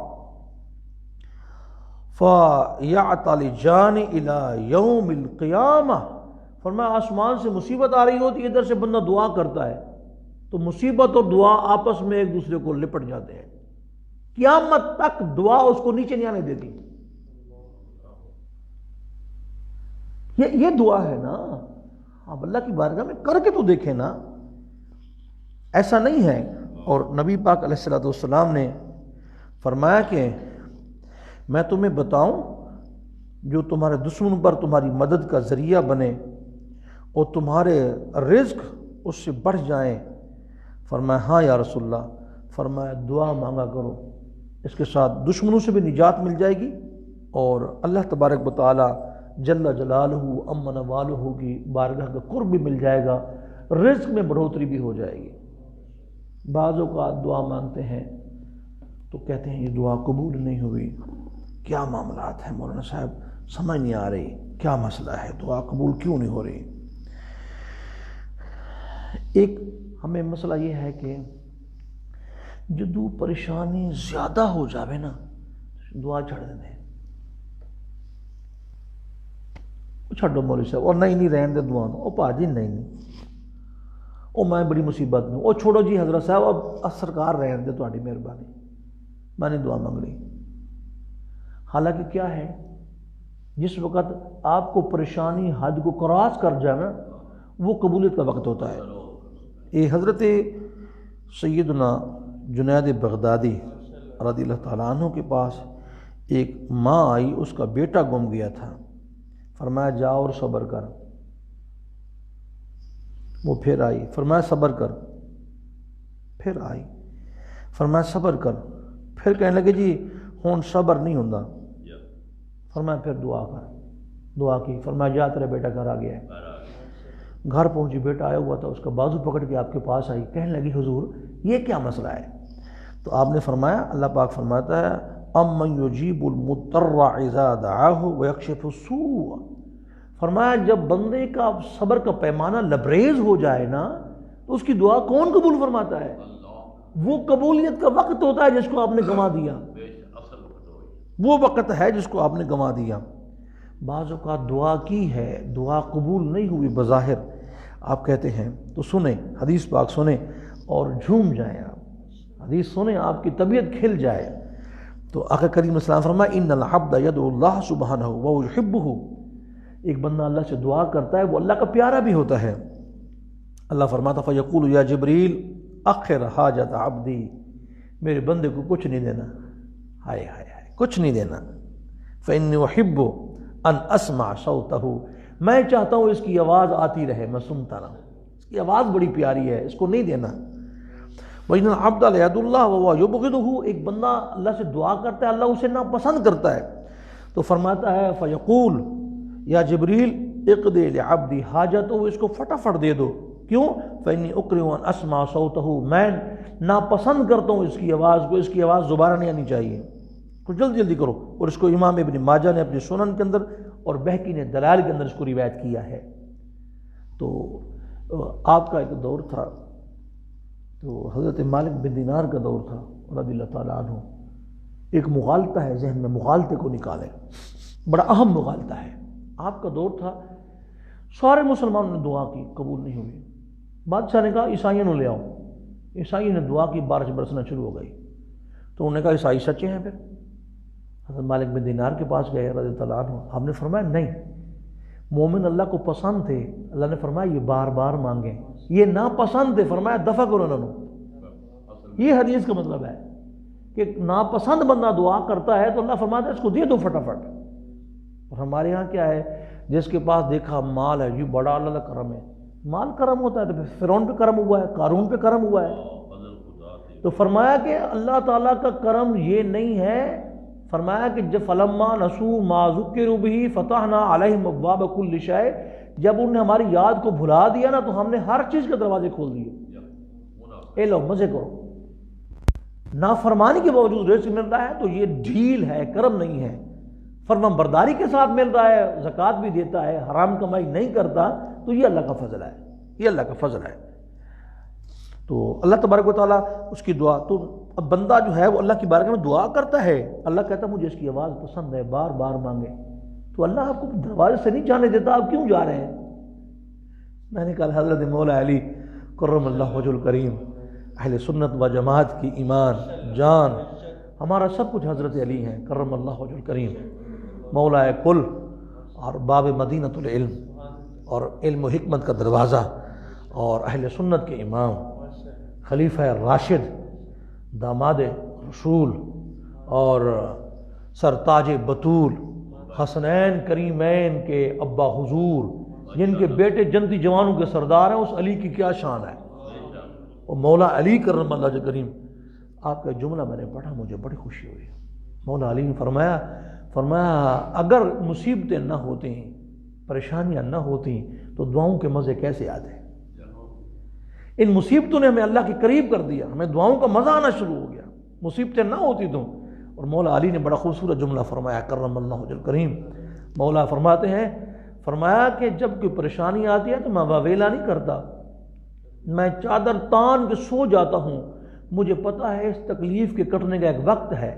فيعتلجان إلى يوم القيامة، فرمایا آسمان سے مصیبت آ رہی ہوتی ہے، ادھر سے بندہ دعا کرتا ہے تو مصیبت اور دعا آپس میں ایک دوسرے کو لپٹ جاتے ہیں، قیامت تک دعا اس کو نیچے نہیں آنے دیتی۔ یہ دعا ہے نا، آپ اللہ کی بارگاہ میں کر کے تو دیکھیں نا، ایسا نہیں ہے۔ اور نبی پاک علیہ الصلوۃ والسلام نے فرمایا کہ میں تمہیں بتاؤں جو تمہارے دشمن پر تمہاری مدد کا ذریعہ بنے اور تمہارے رزق اس سے بڑھ جائیں؟ فرمایا ہاں یا رسول اللہ۔ فرمایا دعا مانگا کرو، اس کے ساتھ دشمنوں سے بھی نجات مل جائے گی، اور اللہ تبارک و تعالی جل جلالہ امن والہ کی بارگاہ کا قرب بھی مل جائے گا، رزق میں بڑھوتری بھی ہو جائے گی۔ بعض اوقات دعا مانگتے ہیں تو کہتے ہیں یہ دعا قبول نہیں ہوئی، کیا معاملات ہیں مولانا صاحب، سمجھ نہیں آ رہی کیا مسئلہ ہے، دعا قبول کیوں نہیں ہو رہی؟ ایک ہمیں مسئلہ یہ ہے کہ جدو پریشانی زیادہ ہو جاوے نا دعا چھڑ دیتے ہیں، چھڑو مولوی صاحب، اور نہیں رہن دے دعا نو، او پاجی نہیں، او میں بڑی مصیبت میں، او چھوڑو جی حضرت صاحب اب سرکار رہن دے، تہاڈی مہربانی، میں نے دعا مانگ لی۔ حالانکہ کیا ہے، جس وقت آپ کو پریشانی حد کو کراس کر جائے نا وہ قبولیت کا وقت ہوتا ہے۔ یہ حضرت سیدنا جنید بغدادی رضی اللہ تعالیٰ عنہ کے پاس ایک ماں آئی، اس کا بیٹا گم گیا تھا، فرمایا جا اور صبر کر، وہ پھر آئی، فرمایا صبر کر، پھر آئی، فرمایا صبر کر، پھر کہنے لگے جی ہون صبر نہیں ہوندہ، فرمایا پھر دعا کر، دعا کی، فرمایا جا تیرا بیٹا گھر آ گیا ہے۔ گھر پہنچی، بیٹا آیا ہوا تھا، اس کا بازو پکڑ کے آپ کے پاس آئی، کہنے لگی حضور یہ کیا مسئلہ ہے؟ تو آپ نے فرمایا، اللہ پاک فرماتا ہے امن یجیب المضطر اذا دعاہ ویکشف السوء، فرمایا جب بندے کا صبر کا پیمانہ لبریز ہو جائے نا تو اس کی دعا کون قبول فرماتا ہے؟ وہ قبولیت کا وقت ہوتا ہے جس کو آپ نے گنوا دیا، وہ وقت ہے جس کو آپ نے گنوا دیا۔ بعض اوقات دعا کی ہے، دعا قبول نہیں ہوئی بظاہر، آپ کہتے ہیں تو سنیں حدیث پاک سنیں اور جھوم جائیں، آپ حدیث سنیں آپ کی طبیعت کھل جائے۔ تو آقا کریم صلی اللہ علیہ وسلم فرمایا ان العبد یدعو اللہ سبحانہ ویحبہ، ایک بندہ اللہ سے دعا کرتا ہے وہ اللہ کا پیارا بھی ہوتا ہے۔ اللہ فرماتا فیقول یا جبریل اخر حاجت عبدی، میرے بندے کو کچھ نہیں دینا، ہائے ہائے ہائے کچھ نہیں دینا، فإنی احب ان اسمع صوتہ، میں چاہتا ہوں اس کی آواز آتی رہے، میں سنتا رہوں، اس کی آواز بڑی پیاری ہے، اس کو نہیں دینا۔ وَإِنَّ الْعَبْدَ لَيَدْعُو اللَّهَ وَهُوَ يُبْغِضُهُ، ایک بندہ اللہ سے دعا کرتا ہے اللہ اسے ناپسند کرتا ہے، تو فرماتا ہے فیقول یا جبریل اقضِ لعبدی حاجتہ، اس کو فٹافٹ دے دو، کیوں؟ فإنی اکرہ ان اسمع صوتہ، میں ناپسند کرتا ہوں اس کی آواز کو، اس کی آواز دوبارہ نہیں آنی چاہیے، تو جلدی جلدی کرو۔ اور اس کو امام ابن ماجہ نے اپنی سنن کے اندر اور بہقی نے دلائل کے اندر اس کو روایت کیا ہے۔ تو آپ کا ایک دور تھا، تو حضرت مالک بن دینار کا دور تھا رضی اللہ تعالیٰ عنہ، ایک مغالطہ ہے ذہن میں، مغالطے کو نکالیں، بڑا اہم مغالطہ ہے۔ آپ کا دور تھا، سارے مسلمانوں نے دعا کی، قبول نہیں ہوئی، بادشاہ نے کہا عیسائیوں نے لے آؤ، عیسائی نے دعا کی، بارش برسنا شروع ہو گئی، تو انہوں نے کہا عیسائی سچے ہیں۔ پھر حضرت مالک بن دینار کے پاس گئے رضی اللہ عنہ، ہم نے فرمایا نہیں، مومن اللہ کو پسند تھے، اللہ نے فرمایا یہ بار بار مانگیں، یہ ناپسند تھے، فرمایا دفع کرو انہوں۔ یہ حدیث کا مطلب ہے کہ ناپسند بندہ دعا کرتا ہے تو اللہ فرماتا ہے اس کو دے دو فٹافٹ۔ اور ہمارے ہاں کیا ہے، جس کے پاس دیکھا مال ہے یہ بڑا اللہ کا کرم ہے، مال کرم ہوتا ہے، تو پھر فرعون پہ کرم ہوا ہے، قارون پہ کرم ہوا ہے۔ تو فرمایا کہ اللہ تعالیٰ کا کرم یہ نہیں ہے، فرمایا کہ جب فلما نسوا ما ذکروا به فتحنا علیہم ابواب کل شیء، جب انہوں نے ہماری یاد کو بھلا دیا نا تو ہم نے ہر چیز کے دروازے کھول دیے، اے لو مزے کرو۔ نافرمانی کے باوجود رزق مل رہا ہے تو یہ ڈھیل ہے، کرم نہیں ہے، فرما برداری کے ساتھ مل رہا ہے، زکوٰۃ بھی دیتا ہے، حرام کمائی نہیں کرتا، تو یہ اللہ کا فضل ہے، یہ اللہ کا فضل ہے۔ تو اللہ تبارک و تعالیٰ اس کی دعا، تو اب بندہ جو ہے وہ اللہ کی بارگاہ میں دعا کرتا ہے، اللہ کہتا ہے مجھے اس کی آواز پسند ہے، بار بار مانگے، تو اللہ آپ کو دروازے سے نہیں جانے دیتا، آپ کیوں جا رہے ہیں؟ میں نے کہا حضرت مولا علی کرم اللہ وجہ الکریم، اہل سنت و جماعت کی ایمان جان، ہمارا سب کچھ حضرت علی ہیں کرم اللہ وجہ الکریم، مولا کل اور باب مدینۃ العلم اور علم و حکمت کا دروازہ، اور اہل سنت کے امام، خلیفہ راشد، داماد رسول اور سرتاج بطول، حسنین کریمین کے ابا حضور، جن کے بیٹے جنتی جوانوں کے سردار ہیں، اس علی کی کیا شان ہے، اور مولا علی کرم اللہ وجہ کریم۔ آپ کا جملہ میں نے پڑھا، مجھے بڑی خوشی ہوئی۔ مولا علی نے فرمایا اگر مصیبتیں نہ ہوتی، پریشانیاں نہ ہوتی تو دعاؤں کے مزے کیسے آتے؟ ان مصیبتوں نے ہمیں اللہ کے قریب کر دیا، ہمیں دعاؤں کا مزہ آنا شروع ہو گیا، مصیبتیں نہ ہوتی تو۔ اور مولا علی نے بڑا خوبصورت جملہ فرمایا کرم اللہ وجہ الکریم، مولا فرماتے ہیں، فرمایا کہ جب کوئی پریشانی آتی ہے تو میں واویلا نہیں کرتا، میں چادر تان کے سو جاتا ہوں، مجھے پتہ ہے اس تکلیف کے کٹنے کا ایک وقت ہے،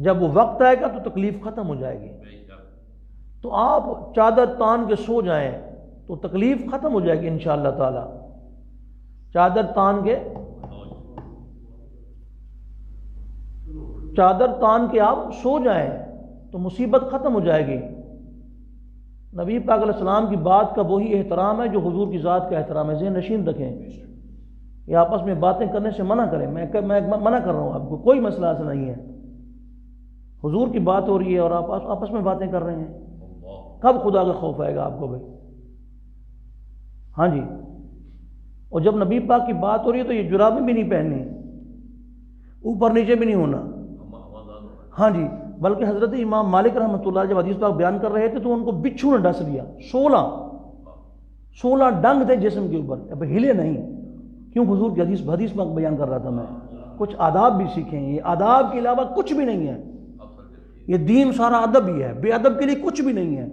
جب وہ وقت آئے گا تو تکلیف ختم ہو جائے گی، تو آپ چادر تان کے سو جائیں تو تکلیف ختم ہو جائے گی انشاءاللہ تعالی۔ چادر تان کے آپ سو جائیں تو مصیبت ختم ہو جائے گی۔ نبی پاک علیہ السلام کی بات کا وہی احترام ہے جو حضور کی ذات کا احترام ہے، ذہن نشین رکھیں، یہ آپس میں باتیں کرنے سے منع کریں، میں منع کر رہا ہوں آپ کو، کوئی مسئلہ ایسا نہیں ہے، حضور کی بات ہو رہی ہے اور آپ آپس میں باتیں کر رہے ہیں، کب خدا کا خوف آئے گا آپ کو بھائی؟ ہاں جی، اور جب نبی پاک کی بات ہو رہی ہے تو یہ جرابیں بھی نہیں پہننی، اوپر نیچے بھی نہیں ہونا، ہاں جی، بلکہ حضرت امام مالک رحمۃ اللہ جب حدیث پاک بیان کر رہے تھے تو ان کو بچھو نے ڈس لیا، 16 ڈنگ تھے جسم کے اوپر، اب ہلے نہیں، کیوں؟ حضور کی حدیث پاک بیان کر رہا تھا میں، کچھ آداب بھی سیکھیں، یہ آداب کے علاوہ کچھ بھی نہیں ہے، یہ دین سارا ادب ہی ہے، بے ادب کے لیے کچھ بھی نہیں ہے،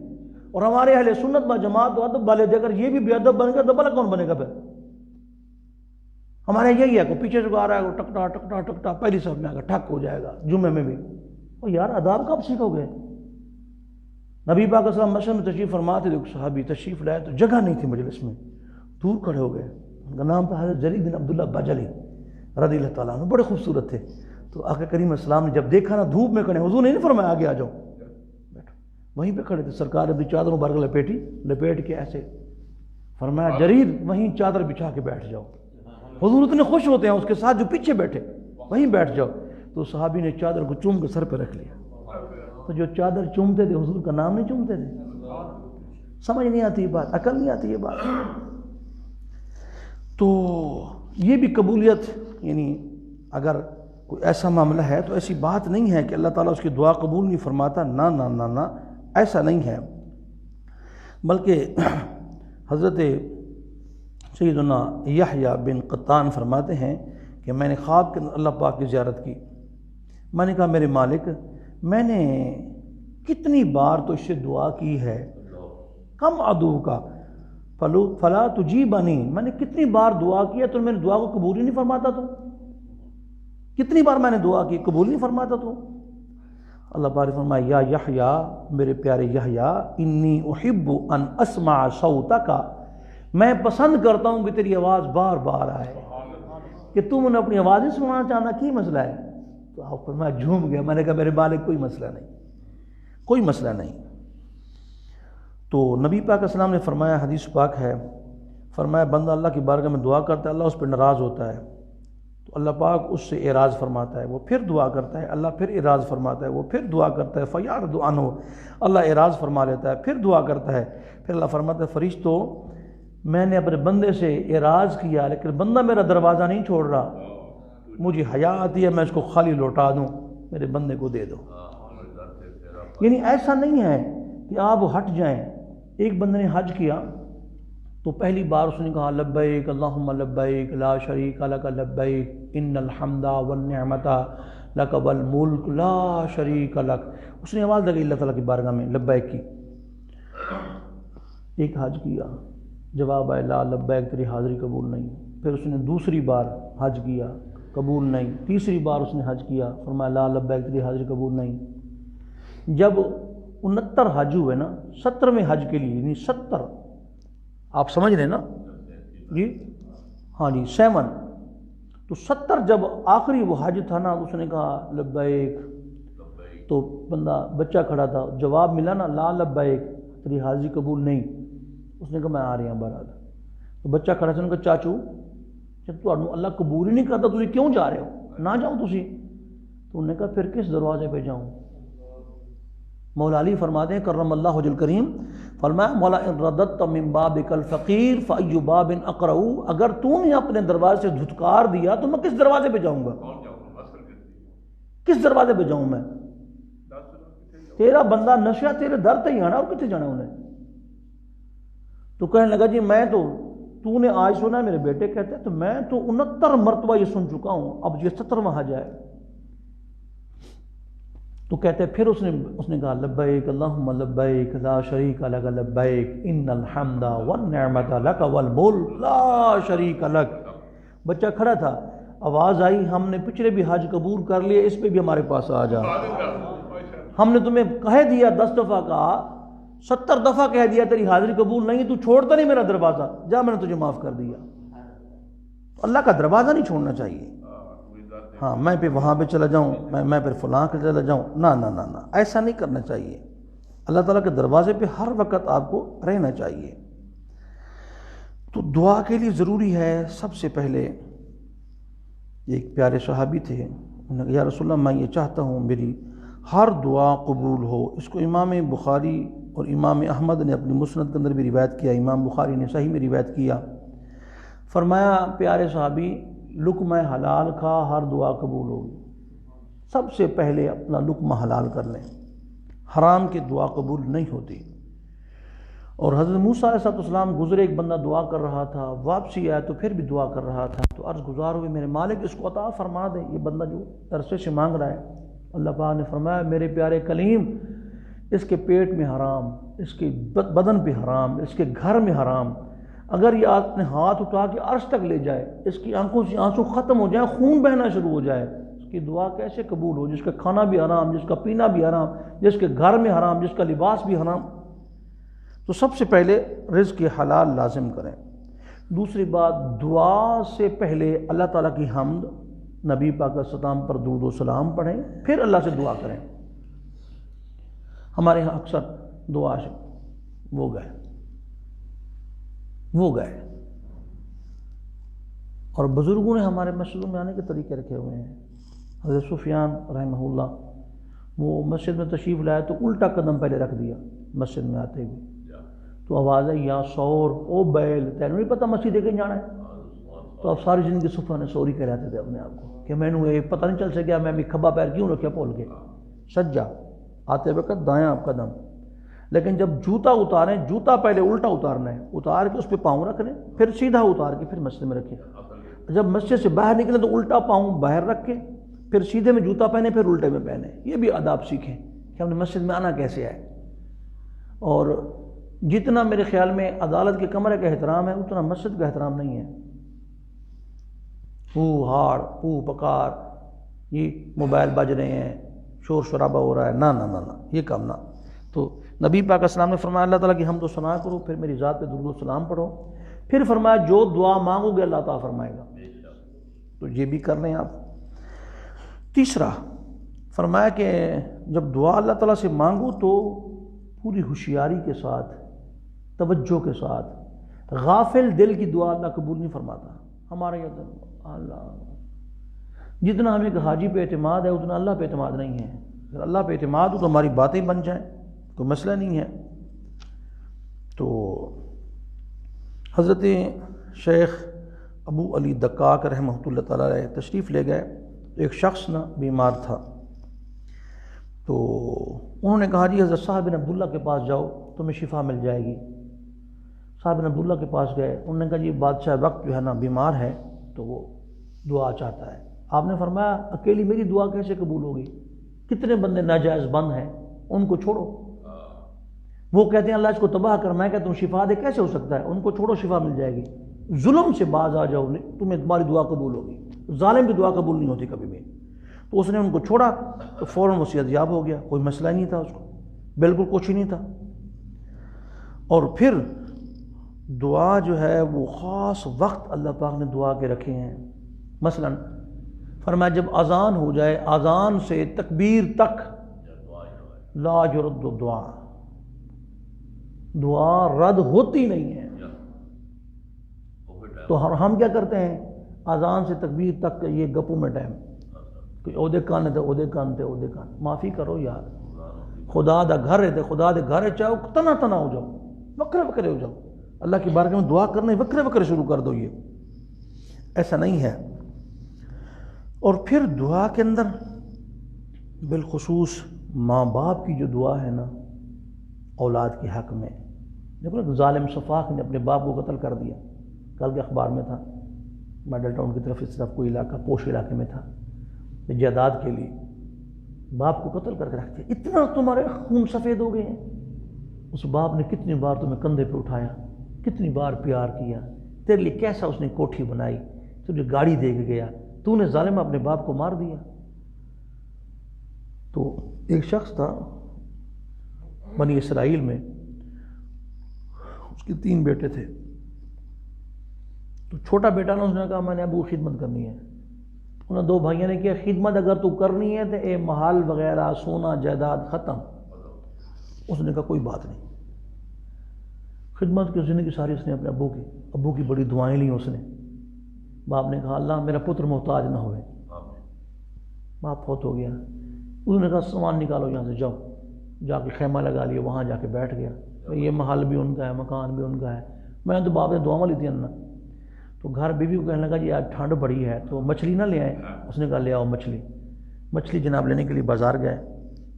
اور ہمارے اہل سنت و جماعت و ادب والے دیکھ کر یہ بھی بے ادب بن گیا تو بھلا کون بنے گا پھر؟ ہمارے یہی ہے، کوئی پیچھے سے آ رہا ہے، ٹکٹا ٹکٹا ٹکٹا پہلی صف میں آ کر ٹھک ہو جائے گا، جمعے میں بھی، اور یار آداب کب سیکھو گے؟ نبی پاک صلی اللہ علیہ وسلم تشریف فرما تھے، ایک صحابی تشریف لائے تو جگہ نہیں تھی مجلس میں، دور کھڑے ہو گئے. ان کا نام تھا حضرت جریر بن عبداللہ بجلی رضی اللہ تعالیٰ عنہ، بڑے خوبصورت تھے. تو آقا کریم علیہ السلام نے جب دیکھا نا دھوپ میں کھڑے، حضور نے نہیں فرمایا آگے آ جاؤ، بیٹھو. وہیں پہ کھڑے تھے. سرکار اپنی چادر مبارک لپیٹ کے ایسے فرمایا جریر وہیں چادر بچھا کے بیٹھ جاؤ. حضور اتنے خوش ہوتے ہیں اس کے ساتھ جو پیچھے بیٹھے، وہیں بیٹھ جاؤ. تو صحابی نے چادر کو چوم کے سر پہ رکھ لیا. تو جو چادر چومتے تھے حضور کا نام نہیں چومتے تھے. سمجھ نہیں آتی یہ بات، عقل نہیں آتی یہ بات. تو یہ بھی قبولیت، یعنی اگر کوئی ایسا معاملہ ہے تو ایسی بات نہیں ہے کہ اللہ تعالیٰ اس کی دعا قبول نہیں فرماتا. نہ نہ نہ نہ، ایسا نہیں ہے. بلکہ حضرت سیدنا یحییٰ بن قطان فرماتے ہیں کہ میں نے خواب کے اندر اللہ پاک کی زیارت کی. میں نے کہا میرے مالک، میں نے کتنی بار تو اس سے دعا کی ہے، کم عدو کا فلا تجیبنی، میں نے کتنی بار دعا کیا تو میں نے دعا کو قبول ہی نہیں فرماتا. تو کتنی بار میں نے دعا کی، قبول نہیں فرماتا. تو اللہ پاک نے فرمایا یا یحییٰ، میرے پیارے یحییٰ، انی احب ان اسمع صوتک، میں پسند کرتا ہوں کہ تیری آواز بار بار آئے. کہ تم نے اپنی آواز نہیں سننا چاہنا، کی مسئلہ ہے؟ تو آپ فرمایا جھوم گیا. میں نے کہا میرے مالک کوئی مسئلہ نہیں، کوئی مسئلہ نہیں. تو نبی پاک علیہ السلام نے فرمایا، حدیث پاک ہے، فرمایا بندہ اللہ کی بارگاہ میں دعا کرتا ہے، اللہ اس پہ ناراض ہوتا ہے تو اللہ پاک اس سے اعراض فرماتا ہے. وہ پھر دعا کرتا ہے، اللہ پھر اعراض فرماتا ہے. وہ پھر دعا کرتا ہے، فیعرض عنہ، اللہ اعراض فرما لیتا ہے. پھر دعا کرتا ہے، پھر اللہ فرماتا ہے فرشتوں میں نے اپنے بندے سے اعراض کیا لیکن بندہ میرا دروازہ نہیں چھوڑ رہا، مجھے حیا آتی ہے میں اس کو خالی لوٹا دوں، میرے بندے کو دے دو. یعنی ایسا نہیں ہے کہ آپ ہٹ جائیں. ایک بندے نے حج کیا تو پہلی بار اس نے کہا لبیک اللہم لبیک لا شریک لک لبیک ان الحمد والنعمت لک والملک لا شریک لک. اس نے آواز لگی اللہ تعالیٰ کی بارگاہ میں لبیک کی. ایک حج کیا، جواب آئے لا لبیک تیری حاضری قبول نہیں. پھر اس نے دوسری بار حج کیا، قبول نہیں. تیسری بار اس نے حج کیا، فرمایا لا لبیک تیری حاضری قبول نہیں. جب 69 حج ہوئے نا، 70ویں حج کے لیے، یعنی 70، آپ سمجھ رہے نا جی، ہاں جی 7، تو 70 جب آخری وہ حج تھا نا، اس نے کہا لبیک. تو بندہ بچہ کھڑا تھا، جواب ملا نا لا لبیک تیری حاضری قبول نہیں. اس نے کہا میں آ رہی ہوں بارات. تو بچہ کھڑا تھا، نے کہا چاچو جب تو اللہ قبول ہی نہیں کرتا تھی کیوں جا رہے ہو، نہ جاؤ تسی. تو انہوں نے کہا پھر کس دروازے پہ جاؤں. مولا علی فرماتے ہیں کرم اللہ وجہ الکریم، فرمایا مولا ان رددت من بابک الفقیر فای باب اقرع، اگر تو نے اپنے دروازے سے دھتکار دیا تو میں کس دروازے پہ جاؤں گا، کس دروازے پہ جاؤں میں. تیرا بندہ نشہ تیرے در تے ہی آنا، اور کتنے جانا انہیں. تو کہنے لگا جی میں تو نے آج سنا میرے بیٹے کہتے ہیں تو میں تو 69 مرتبہ یہ سن چکا ہوں، اب یہ 70واں حج ہے. تو کہتے ہیں پھر اس نے کہا لبیک اللہم لبیک لا شریک لک لبیک ان الحمد والنعمت لک والملک لا شریک لک. بچہ کھڑا تھا، آواز آئی ہم نے پچھلے بھی حج قبول کر لیے، اس پہ بھی ہمارے پاس آ جا. ہم نے تمہیں کہہ دیا 10 دفعہ کہا، 70 دفعہ کہہ دیا تیری حاضری قبول نہیں، تو چھوڑتا نہیں میرا دروازہ، جا میں نے تجھے معاف کر دیا. اللہ کا دروازہ نہیں چھوڑنا چاہیے. ہاں میں پہ وہاں پہ چلا جاؤں، میں پھر فلاں کے چلا جاؤں، نہ نہ نہ نہ، ایسا نہیں کرنا چاہیے. اللہ تعالیٰ کے دروازے پہ ہر وقت آپ کو رہنا چاہیے. تو دعا کے لیے ضروری ہے سب سے پہلے. ایک پیارے صحابی تھے، انہوں نے کہا یا رسول اللہ میں یہ چاہتا ہوں میری ہر دعا قبول ہو. اس کو امام بخاری اور امام احمد نے اپنی مسند کے اندر بھی روایت کیا، امام بخاری نے صحیح میں روایت کیا. فرمایا پیارے صحابی لقمہ حلال کھا، ہر دعا قبول ہوگی. سب سے پہلے اپنا لقمہ حلال کر لیں، حرام کی دعا قبول نہیں ہوتی. اور حضرت موسیٰ علیہ السلام گزرے، ایک بندہ دعا کر رہا تھا، واپسی آیا تو پھر بھی دعا کر رہا تھا. تو عرض گزار ہوئے میرے مالک اس کو عطا فرما دیں، یہ بندہ جو عرصے سے مانگ رہا ہے. اللہ پاک نے فرمایا میرے پیارے کلیم اس کے پیٹ میں حرام، اس کے بدن پہ حرام، اس کے گھر میں حرام. اگر یہ اپنے ہاتھ اٹھا کے عرش تک لے جائے، اس کی آنکھوں سے آنسو ختم ہو جائیں، خون بہنا شروع ہو جائے، کہ دعا کیسے قبول ہو، جس کا کھانا بھی حرام، جس کا پینا بھی حرام، جس کے گھر میں حرام، جس کا لباس بھی حرام؟ تو سب سے پہلے رزق حلال لازم کریں۔ دوسری بات، دعا سے پہلے اللہ تعالیٰ کی حمد، نبی پاک علیہ السلام پر درود و سلام پڑھیں، پھر اللہ سے دعا کریں۔ ہمارے یہاں اکثر دعا سے وہ گئے اور بزرگوں نے ہمارے مسجدوں میں آنے کے طریقے رکھے ہوئے ہیں۔ حضرت سفیان رحمہ اللہ وہ مسجد میں تشریف لائے تو الٹا قدم پہلے رکھ دیا مسجد میں آتے ہوئے، تو آواز ہے یا سور او بیل، تینوں نہیں پتہ مسجد کہیں جانا ہے؟ تو اب ساری زندگی سفیان نے سوری کہلاتے تھے اپنے آپ کو کہ میں نے پتہ نہیں چل سکیا میں بھی کھبا پیر کیوں رکھیا بول کے، سجا آتے وقت دایاں قدم۔ لیکن جب جوتا اتاریں، جوتا پہلے الٹا اتارنا ہے، اتار کے اس پہ پاؤں رکھ لیں، پھر سیدھا اتار کے پھر مسجد میں رکھیں۔ جب مسجد سے باہر نکلیں تو الٹا پاؤں باہر رکھ کے پھر سیدھے میں جوتا پہنے، پھر الٹے میں پہنے۔ یہ بھی آداب سیکھیں کہ ہم نے مسجد میں آنا کیسے ہے۔ اور جتنا میرے خیال میں عدالت کے کمرے کا احترام ہے اتنا مسجد کا احترام نہیں ہے۔ ہاڑ پکار، یہ موبائل بج رہے ہیں، شور شرابہ ہو رہا ہے، نہ یہ کام نہ۔ تو نبی پاک علیہ السلام نے فرمایا اللہ تعالیٰ کی حمد و ثنا کرو، پھر میری ذات پہ درود و سلام پڑھو، پھر فرمایا جو دعا مانگو گے اللہ تعالیٰ فرمائے گا۔ تو یہ بھی کر لیں آپ۔ تیسرا فرمایا کہ جب دعا اللہ تعالیٰ سے مانگو تو پوری ہوشیاری کے ساتھ، توجہ کے ساتھ، غافل دل کی دعا اللہ قبول نہیں فرماتا۔ ہمارے یہاں اللہ جتنا ہمیں حاجی پہ اعتماد ہے اتنا اللہ پہ اعتماد نہیں ہے۔ اگر اللہ پہ اعتماد ہو تو ہماری باتیں بن جائیں، کوئی مسئلہ نہیں ہے۔ تو حضرت شیخ ابو علی دقاق رحمہ اللہ تعالیٰ علیہ تشریف لے گئے، ایک شخص نا بیمار تھا، تو انہوں نے کہا جی حضرت صاحب بن عبداللہ کے پاس جاؤ تمہیں شفا مل جائے گی۔ صاحب بن عبداللہ کے پاس گئے، انہوں نے کہا جی بادشاہ وقت جو ہے نا بیمار ہے تو وہ دعا چاہتا ہے۔ آپ نے فرمایا اکیلی میری دعا کیسے قبول ہوگی؟ کتنے بندے ناجائز بند ہیں، ان کو چھوڑو۔ وہ کہتے ہیں اللہ اس کو تباہ کر، میں کہتا ہوں شفا دے، کیسے ہو سکتا ہے؟ ان کو چھوڑو، شفا مل جائے گی۔ ظلم سے باز آ جاؤ، تمہیں تمہاری دعا قبول ہوگی۔ ظالم کی دعا قبول نہیں ہوتی کبھی بھی۔ تو اس نے ان کو چھوڑا تو فوراً وہ صحت یاب ہو گیا، کوئی مسئلہ ہی نہیں تھا اس کو، بالکل کچھ ہی نہیں تھا۔ اور پھر دعا جو ہے وہ خاص وقت اللہ پاک نے دعا کے رکھے ہیں۔ مثلا فرمایا جب اذان ہو جائے، اذان سے تکبیر تک لا یرد دعا، دعا رد ہوتی نہیں ہے۔ تو ہم کیا کرتے ہیں؟ اذان سے تکبیر تک یہ گپوں میں ٹائم، کوئی عہدے کان ہے تو عہدے کان تے عہدے کان، معافی کرو یار، خدا دا گھر ہے تے خدا دے گھر ہے، چاہو تنا تنا ہو جاؤ، وکرے وکرے ہو جاؤ، اللہ کی بارگاہ میں دعا کرنے وکرے وکرے شروع کر دو، یہ ایسا نہیں ہے۔ اور پھر دعا کے اندر بالخصوص ماں باپ کی جو دعا ہے نا اولاد کے حق میں، دیکھو ظالم سفاق نے اپنے باپ کو قتل کر دیا، کل کے اخبار میں تھا، میڈل ٹاؤن کی طرف اس طرف کوئی علاقہ پوش علاقے میں تھا، جائیداد کے لیے باپ کو قتل کر کے رکھ دیا۔ اتنا تمہارے خون سفید ہو گئے ہیں۔ اس باپ نے کتنی بار تمہیں کندھے پہ اٹھایا، کتنی بار پیار کیا، تیرے لیے کیسا اس نے کوٹھی بنائی، تجھے گاڑی دے کے گیا، تو نے ظالم اپنے باپ کو مار دیا۔ تو ایک شخص تھا بنی اسرائیل میں، اس کے 3 بیٹے تھے، تو چھوٹا بیٹا نا اس نے کہا میں نے ابو خدمت کرنی ہے۔ انہوں نے 2 بھائیوں نے کیا خدمت اگر تو کرنی ہے تو اے محل وغیرہ سونا جائیداد ختم۔ اس نے کہا کوئی بات نہیں، خدمت کی زندگی ساری اس نے اپنے ابو کی بڑی دعائیں لیں اس نے۔ باپ نے کہا اللہ میرا پتر محتاج نہ ہوئے۔ باپ فوت ہو گیا، انہوں نے کہا سامان نکالو یہاں سے، جاؤ، جا کے خیمہ لگا لیا، وہاں جا کے بیٹھ گیا، یہ محل بھی ان کا ہے، مکان بھی ان کا ہے۔ میں نے تو باپ نے دعاؤں لی تھی نا، تو گھر بیوی کو کہنے لگا جی آج ٹھنڈ بڑی ہے تو مچھلی نہ لے آئے۔ اس نے کہا لے آؤ مچھلی جناب لینے کے لیے بازار گئے،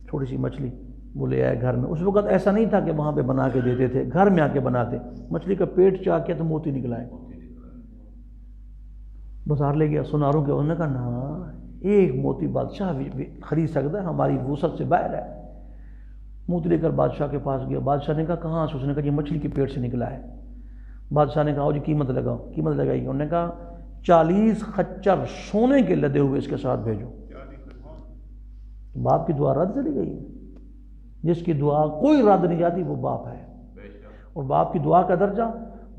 تھوڑی سی مچھلی وہ لے آئے گھر میں۔ اس وقت ایسا نہیں تھا کہ وہاں پہ بنا کے دیتے تھے، گھر میں آ کے بناتے، مچھلی کا پیٹ چاہ کے تو موتی نکلائے، بازار لے گیا سناروں کے، انہوں نے کہا نا ایک موتی بادشاہ بھی خرید سکتا ہے، ہماری وسعت سے باہر ہے۔ موتی لے کر بادشاہ کے پاس گیا، بادشاہ نے کہا کہاں سے؟ اس نے کہا یہ مچھلی کے پیٹ سے نکلا ہے۔ بادشاہ نے کہا جی قیمت لگاؤ، قیمت لگائی، انہوں نے کہا 40 خچر سونے کے لدے ہوئے اس کے ساتھ بھیجو۔ باپ کی دعا رد چلی گئی؟ جس کی دعا کوئی رد نہیں جاتی وہ باپ ہے. اور باپ کی دعا کا درجہ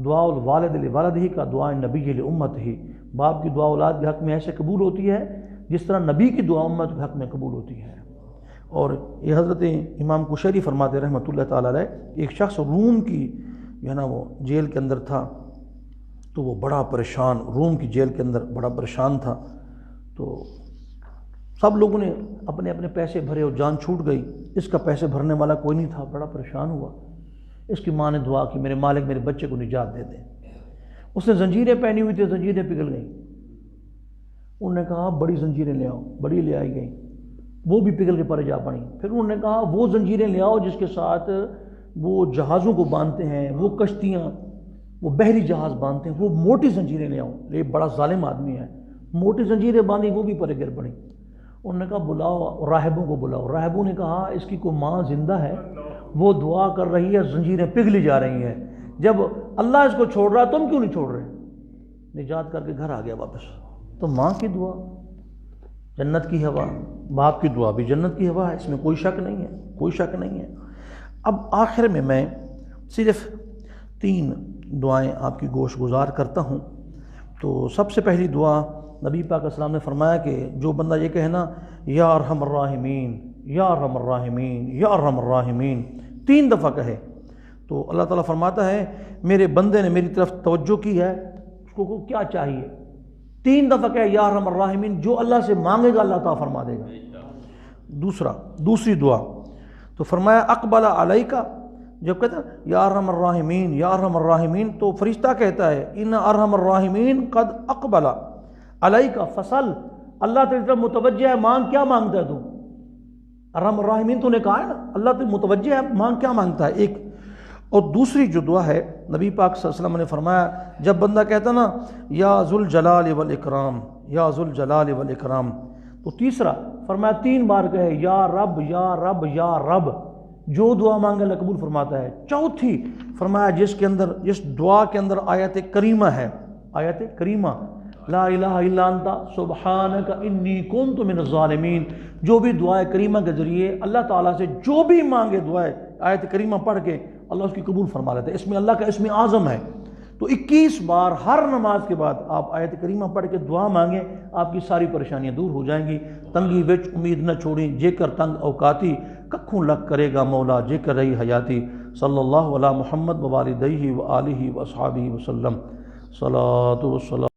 دعا الوالد لولدہ کا دعا نبی لامت ہی. باپ کی دعا اولاد کے حق میں ایسے قبول ہوتی ہے جس طرح نبی کی دعا امت کے حق میں قبول ہوتی ہے. اور یہ حضرت امام کشیری فرماتے رحمۃ اللہ تعالیٰ علیہ، ایک شخص روم کی جو ہے نا وہ جیل کے اندر تھا، تو وہ بڑا پریشان، روم کی جیل کے اندر بڑا پریشان تھا. تو سب لوگوں نے اپنے اپنے پیسے بھرے اور جان چھوٹ گئی. اس کا پیسے بھرنے والا کوئی نہیں تھا، بڑا پریشان ہوا. اس کی ماں نے دعا کی میرے مالک میرے بچے کو نجات دے دے. اس نے زنجیریں پہنی ہوئی تھی، زنجیریں پگھل گئیں. انہوں نے کہا بڑی زنجیریں لے آؤ، بڑی لے آئی گئیں، وہ بھی پگھل کے پرے جا پڑیں. پھر انہوں نے کہا وہ زنجیریں لے آؤ جس کے ساتھ وہ جہازوں کو باندھتے ہیں، وہ کشتیاں، وہ بحری جہاز باندھتے ہیں، وہ موٹی زنجیریں لے آؤ. یہ بڑا ظالم آدمی ہے، موٹی زنجیریں باندھی، وہ بھی پرے گر پڑیں. انہوں نے کہا بلاؤ راہبوں کو بلاؤ. راہبوں نے کہا اس کی کوئی ماں زندہ ہے، وہ دعا کر رہی ہے، زنجیریں پگھلی جا رہی ہیں. جب اللہ اس کو چھوڑ رہا ہے تم کیوں نہیں چھوڑ رہے؟ نجات کر کے گھر آ گیا واپس. تو ماں کی دعا جنت کی ہوا، باپ کی دعا بھی جنت کی ہوا ہے، اس میں کوئی شک نہیں ہے، کوئی شک نہیں ہے. اب آخر میں صرف 3 دعائیں آپ کی گوش گزار کرتا ہوں. تو سب سے پہلی دعا نبی پاک علیہ السلام نے فرمایا کہ جو بندہ یہ کہے نا یا ارحم الراحمین یا ارحم الراحمین یا ارحم الراحمین 3 دفعہ کہے تو اللہ تعالیٰ فرماتا ہے میرے بندے نے میری طرف توجہ کی ہے، اس کو کیا چاہیے. 3 دفعہ کہے یا ارحم الراحمین، جو اللہ سے مانگے گا اللہ تعالیٰ فرما دے گا. دوسری دعا تو فرمایا اقبل علیک، جب کہتا ہے یا ارحم الراحمین یا ارحم الراحمین تو فرشتہ کہتا ہے ان ارحم الراحمین قد اقبل علیک فصل، اللہ تیری طرف متوجہ ہے، مانگ کیا مانگتا ہے تو. ارحم الراحمین تو نے کہا ہے نا اللہ تیری متوجہ ہے، مانگ کیا مانگتا ہے. ایک اور دوسری جو دعا ہے نبی پاک صلی اللہ علیہ وسلم نے فرمایا جب بندہ کہتا نا یا ذوالجلال والاکرام یا ذوالجلال والاکرام، تو تیسرا فرمایا 3 بار کہے یا رب یا رب یا رب، جو دعا مانگے اللہ قبول فرماتا ہے. چوتھی فرمایا جس دعا کے اندر آیت کریمہ ہے، آیت کریمہ لا الہ الا انت سبحانک انی کنت من الظالمین، جو بھی دعا کریمہ کے ذریعے اللہ تعالیٰ سے جو بھی مانگے دعائے آیت کریمہ پڑھ کے اللہ اس کی قبول فرما لیتا ہے. اس میں اللہ کا اسم اعظم ہے. تو 21 بار ہر نماز کے بعد آپ آیت کریمہ پڑھ کے دعا مانگیں، آپ کی ساری پریشانیاں دور ہو جائیں گی. تنگی وچ امید نہ چھوڑیں، جے کر تنگ اوقاتی ککھوں لگ کرے گا مولا جے کر رہی حیاتی. صلی اللہ علی محمد ووالدیہ وآلہ واصحابہ وسلم. صلاۃ والسلام.